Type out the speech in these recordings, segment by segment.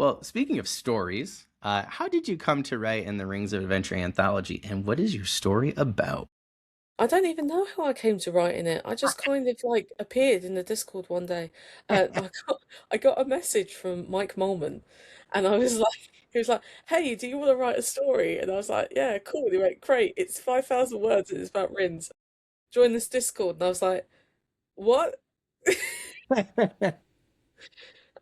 Well, speaking of stories, how did you come to write in the Rings of Adventure Anthology, and what is your story about? I don't even know how I came to writing it. I just kind of like appeared in the Discord one day. I got a message from Mike Molman, and I was like, he was like, "Hey, do you want to write a story?" And I was like, "Yeah, cool." And he went, "Great, it's 5,000 words and it's about Rins. Join this Discord." And I was like, "What?"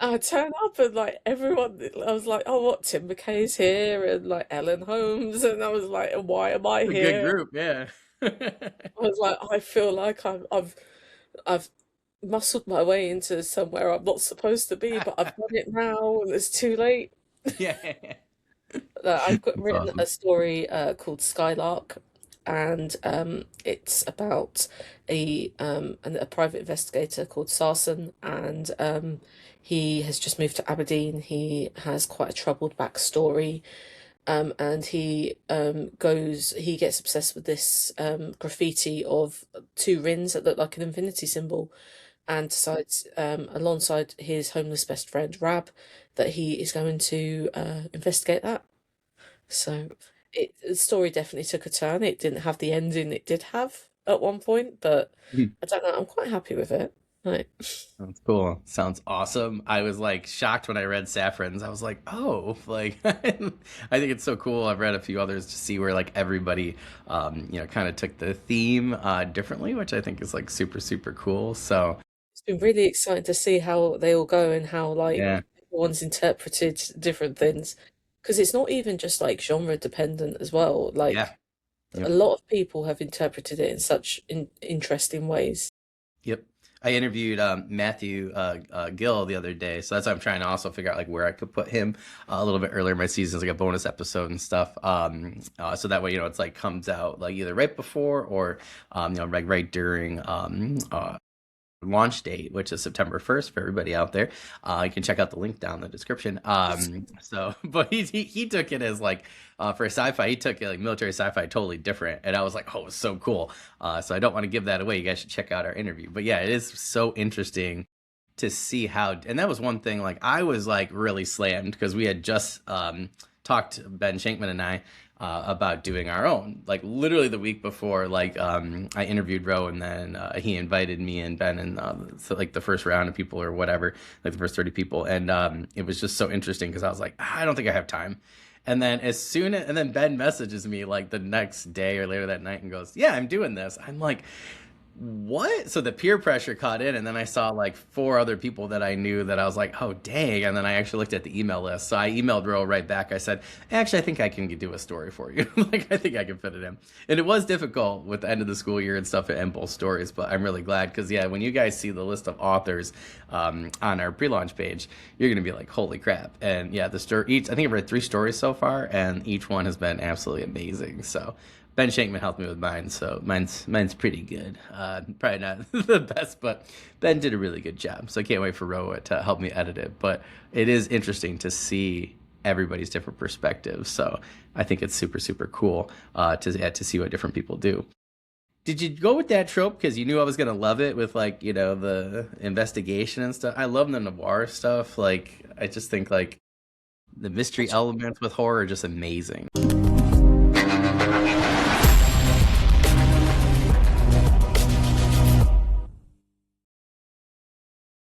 I turn up and like everyone, I was like, "Oh, what? Tim McKay's here and like Ellen Holmes," and I was like, "Why am I A good here?" group, yeah. I was like, I feel like I've muscled my way into somewhere I'm not supposed to be, but I've done it now and it's too late. Yeah. I've got That's written awesome. a story called Skylark, and it's about a private investigator called Sarson, and he has just moved to Aberdeen. He has quite a troubled backstory, and he gets obsessed with this graffiti of two rings that look like an infinity symbol, and decides, alongside his homeless best friend Rab, that he is going to investigate that. So the story definitely took a turn. It didn't have the ending it did have at one point, but I don't know. I'm quite happy with it. Like, That's cool. Sounds awesome. I was like shocked when I read Saffron's. I was like, oh, like I think it's so cool. I've read a few others to see where like everybody, kind of took the theme differently, which I think is like super, super cool. So it's been really exciting to see how they all go and how like yeah, everyone's interpreted different things. Because it's not even just like genre dependent as well. yeah. Like a Yep. lot of people have interpreted it in such interesting ways. Yep. I interviewed Matthew Gill the other day, so that's why I'm trying to also figure out like where I could put him a little bit earlier in my seasons, like a bonus episode and stuff. So that way, it's like comes out like either right before or like right during launch date, which is September 1st for everybody out there. You can check out the link down in the description. But he took it as like, for sci-fi, he took it like military sci-fi totally different. And I was like, oh, it's so cool. So I don't want to give that away. You guys should check out our interview. But yeah, it is so interesting to see how, and that was one thing, like I was like really slammed because we had just talked, Ben Shankman and I, about doing our own. Like literally the week before, like I interviewed Ro, and then he invited me and Ben, and so like the first round of people or whatever, like the first 30 people, and it was just so interesting because I was like, I don't think I have time. And then and then Ben messages me like the next day or later that night and goes, "Yeah, I'm doing this." I'm like, what? So the peer pressure caught in, and then I saw like four other people that I knew that I was like, oh dang. And then I actually looked at the email list. So I emailed Ro right back. I said, actually, I think I can do a story for you. Like I think I can fit it in. And it was difficult with the end of the school year and stuff and both stories, but I'm really glad because yeah, when you guys see the list of authors on our pre-launch page, you're gonna be like, holy crap. And yeah, the story each I think I've read three stories so far, and each one has been absolutely amazing. So Ben Shankman helped me with mine, so mine's pretty good. Probably not the best, but Ben did a really good job. So I can't wait for Roa to help me edit it. But it is interesting to see everybody's different perspectives. So I think it's super super cool to see what different people do. Did you go with that trope because you knew I was gonna love it with like the investigation and stuff? I love the noir stuff. Like I just think like the mystery elements with horror are just amazing.